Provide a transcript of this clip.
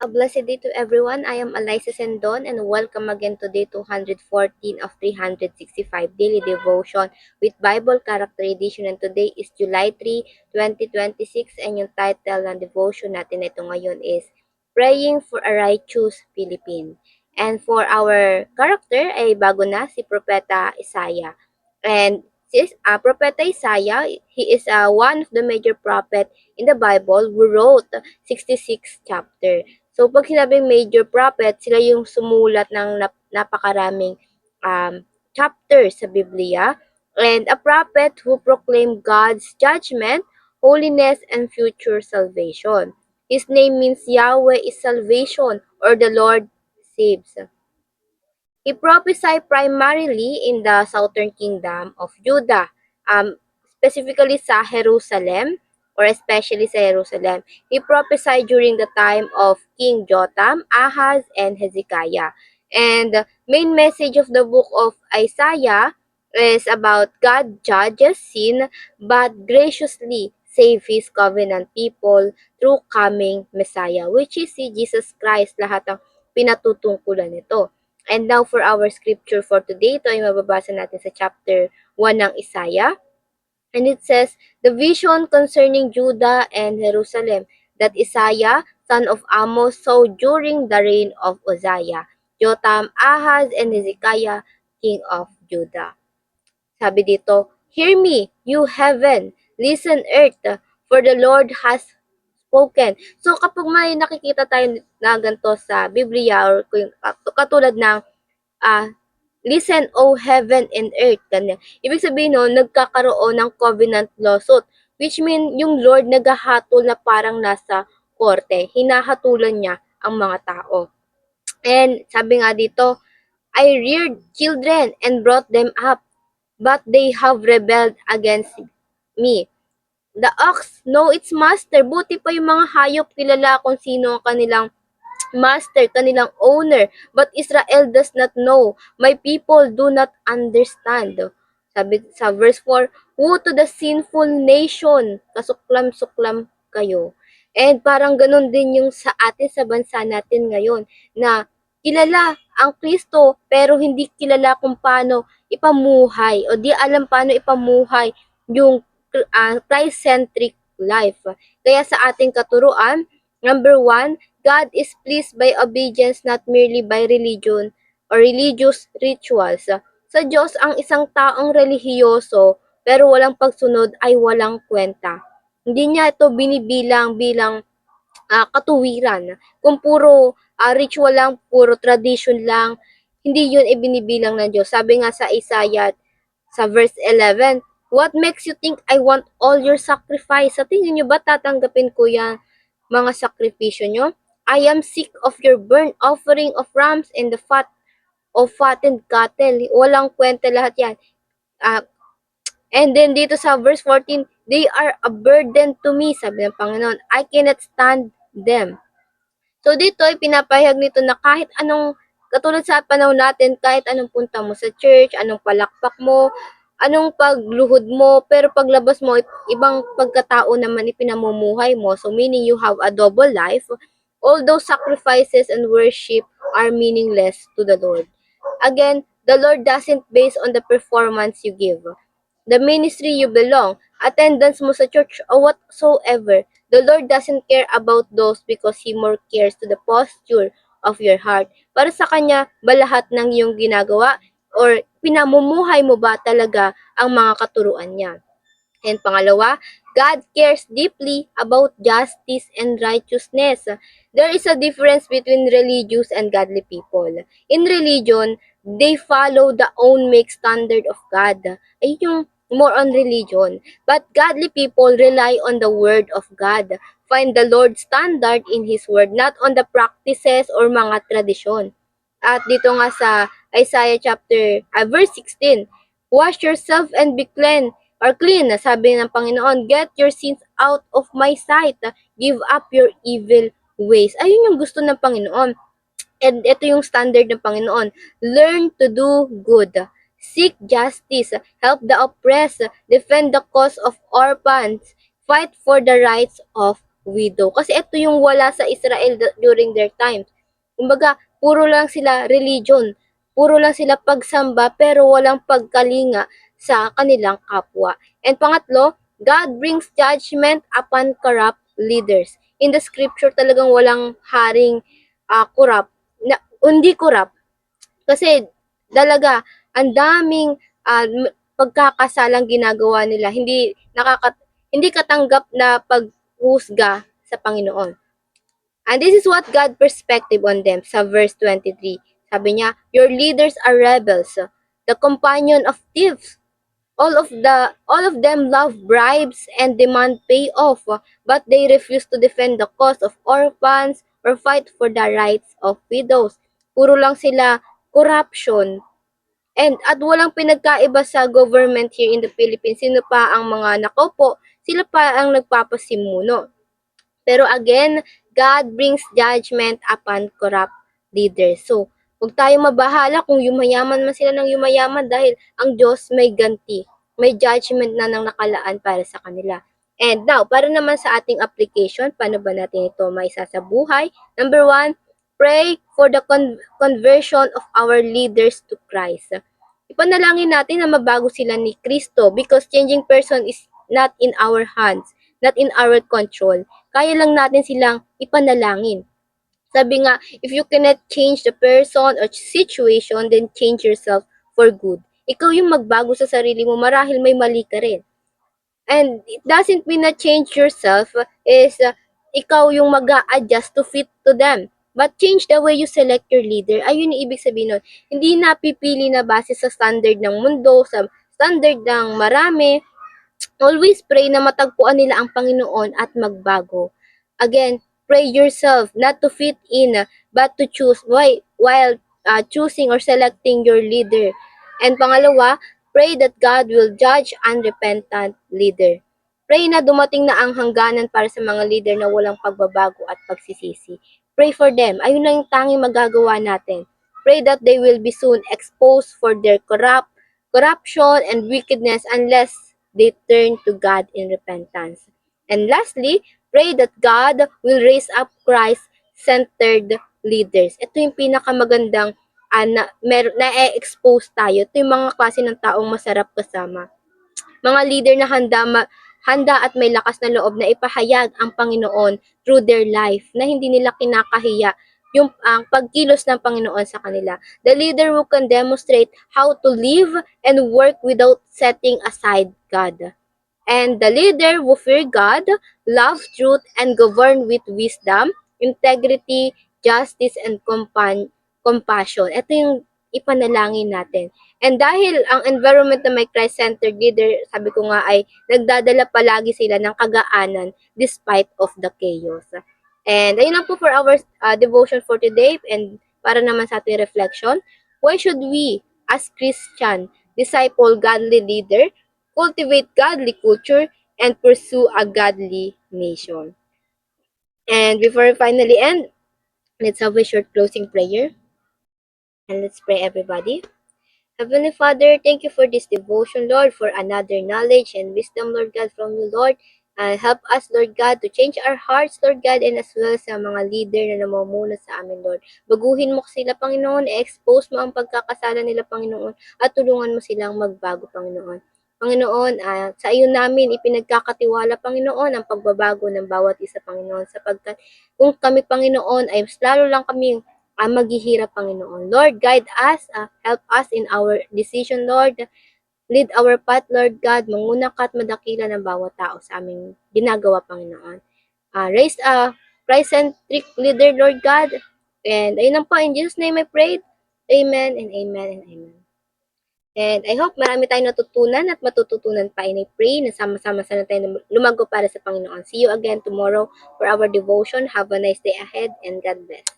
A blessed day to everyone. I am Eliza Sendon and welcome again to day 214 of 365 Daily Devotion with Bible Character Edition. And today is July 3, 2026 and yung title ng devotion natin ito ngayon is Praying for a Righteous Philippine. And for our character ay bago na si Propeta Isaiah. And Propeta Isaiah, he is one of the major prophet in the Bible who wrote 66 chapter. So, pag sinabing major prophet, sila yung sumulat ng napakaraming chapter sa Biblia. And a prophet who proclaimed God's judgment, holiness, and future salvation. His name means Yahweh is salvation or the Lord saves. He prophesied primarily in the southern kingdom of Judah, specifically sa Jerusalem, or especially sa Jerusalem. He prophesied during the time of King Jotham, Ahaz, and Hezekiah. And the main message of the book of Isaiah is about God judges sin but graciously save His covenant people through coming Messiah, which is si Jesus Christ, lahat ng pinatutungkulan nito. And now for our scripture for today, ito ay mababasa natin sa chapter 1 ng Isaiah. And it says, the vision concerning Judah and Jerusalem that Isaiah, son of Amos, saw during the reign of Uzziah, Jotham, Ahaz, and Hezekiah, king of Judah. Sabi dito, hear me, you heaven, listen earth, for the Lord has spoken. So kapag may nakikita tayo na ganito sa Biblia or katulad ng listen, O heaven and earth. Ganyan. Ibig sabihin no, nagkakaroon ng covenant lawsuit, which mean yung Lord naghahatol na parang nasa korte. Hinahatulan niya ang mga tao. And sabi nga dito, I reared children and brought them up, but they have rebelled against me. The ox know its master. Buti pa yung mga hayop kilala kung sino ang kanilang master, kanilang owner. But Israel does not know. My people do not understand. Sabi sa verse 4, woe to the sinful nation, kasuklam-suklam kayo. And parang ganun din yung sa atin sa bansa natin ngayon na kilala ang Kristo pero hindi kilala kung paano ipamuhay o di alam paano ipamuhay yung Christ-centric life. Kaya sa ating katuruan, number 1, God is pleased by obedience not merely by religion or religious rituals. Sa Diyos, ang isang taong relihiyoso pero walang pagsunod ay walang kwenta. Hindi niya ito binibilang bilang katuwiran. Kung puro ritual lang, puro tradition lang, hindi yun ibinibilang ng Diyos. Sabi nga sa Isaiah sa verse 11, what makes you think I want all your sacrifice? Sa tingin nyo ba tatanggapin ko yan mga sakripisyo nyo? I am sick of your burnt offering of rams and the fat of fattened cattle. Walang kwenta lahat yan. And then dito sa verse 14, they are a burden to me, sabi ng Panginoon. I cannot stand them. So dito ay pinapahayag nito na kahit anong, katulad sa panahon natin, kahit anong punta mo sa church, anong palakpak mo, anong pagluhod mo, pero paglabas mo, ibang pagkatao naman ipinamumuhay mo. So meaning you have a double life. All those sacrifices and worship are meaningless to the Lord. Again, the Lord doesn't base on the performance you give, the ministry you belong, attendance mo sa church, or whatsoever. The Lord doesn't care about those because He more cares to the posture of your heart. Para sa Kanya, ba lahat ng iyong ginagawa or pinamumuhay mo ba talaga ang mga katuruan niya? And pangalawa, God cares deeply about justice and righteousness. There is a difference between religious and godly people. In religion, they follow the own make standard of God. Ayun yung more on religion. But godly people rely on the word of God. Find the Lord's standard in His word, not on the practices or mga tradisyon. At dito nga sa Isaiah verse 16, wash yourself and be clean, sabi ng Panginoon, get your sins out of my sight, give up your evil ways. Ayun yung gusto ng Panginoon. And ito yung standard ng Panginoon. Learn to do good. Seek justice. Help the oppressed. Defend the cause of orphans. Fight for the rights of widow. Kasi ito yung wala sa Israel during their times. Kumbaga, puro lang sila religion, puro lang sila pagsamba, pero walang pagkalinga sa kanilang kapwa. And pangatlo, God brings judgment upon corrupt leaders. In the scripture talagang walang haring corrupt, hindi corrupt, kasi talaga ang daming pagkakasalang ginagawa nila, hindi katanggap na paghusga sa Panginoon. And this is what God perspective on them sa verse 23. Sabi niya, your leaders are rebels, the companion of thieves. All of them love bribes and demand payoff, but they refuse to defend the cause of orphans or fight for the rights of widows. Puro lang sila corruption. At walang pinagkaiba sa government here in the Philippines. Sino pa ang mga nakaupo? Sila pa ang nagpapasimuno. Pero again, God brings judgment upon corrupt leaders. So, huwag tayo mabahala kung yumayaman man sila ng yumayaman dahil ang Diyos may ganti. May judgment na nang nakalaan para sa kanila. And now, para naman sa ating application, paano ba natin ito maisa sa buhay? Number 1, pray for the conversion of our leaders to Christ. Ipanalangin natin na mabago sila ni Kristo because changing person is not in our hands, not in our control. Kaya lang natin silang ipanalangin. Sabi nga, if you cannot change the person or situation, then change yourself for good. Ikaw yung magbago sa sarili mo, marahil may mali ka rin. And it doesn't mean na change yourself is ikaw yung mag-a-adjust to fit to them. But change the way you select your leader. Ayun yung ibig sabihin nun. Hindi napipili na base sa standard ng mundo, sa standard ng marami. Always pray na matagpuan nila ang Panginoon at magbago. Again, pray yourself not to fit in but to choose while choosing or selecting your leader. And pangalawa, pray that God will judge unrepentant leader. Pray na dumating na ang hangganan para sa mga leader na walang pagbabago at pagsisisi. Pray for them. Ayun lang yung tanging magagawa natin. Pray that they will be soon exposed for their corruption and wickedness unless they turn to God in repentance. And lastly, pray that God will raise up Christ-centered leaders. Ito yung pinakamagandang na-expose tayo. Ito yung mga klase ng taong masarap kasama. Mga leader na handa at may lakas na loob na ipahayag ang Panginoon through their life, na hindi nila kinakahiya yung pagkilos ng Panginoon sa kanila. The leader who can demonstrate how to live and work without setting aside God. And the leader who fear God, love truth, and govern with wisdom, integrity, justice, and compassion. Ito yung ipanalangin natin. And dahil ang environment na may Christ-centered leader, sabi ko nga ay nagdadala palagi sila ng kagaanan despite of the chaos. And ayun lang po for our devotion for today. And para naman sa ating reflection, why should we as Christian disciple godly leader, cultivate godly culture, and pursue a godly nation? And before we finally end, let's have a short closing prayer. And let's pray, everybody. Heavenly Father, thank you for this devotion, Lord, for another knowledge and wisdom, Lord God, from you, Lord. Help us, Lord God, to change our hearts, Lord God, and as well sa mga leader na namumuno sa amin, Lord. Baguhin mo sila, Panginoon, i-expose mo ang pagkakasala nila, Panginoon, at tulungan mo silang magbago, Panginoon. Panginoon, sa iyo namin ipinagkakatiwala, Panginoon, ang pagbabago ng bawat isa, Panginoon, sapagkat kung kami, Panginoon, ay lalo lang kami maghihirap, Panginoon. Lord, guide us, help us in our decision, Lord. Lead our path, Lord God. Manguna ka at madakila ng bawat tao sa aming ginagawa, Panginoon. Raise a Christ-centric leader, Lord God. And ayun lang po, in Jesus' name I prayed. Amen and amen and amen. And I hope marami tayong natutunan at matututunan pa. And I pray na sama-sama sana tayo lumago para sa Panginoon. See you again tomorrow for our devotion. Have a nice day ahead and God bless.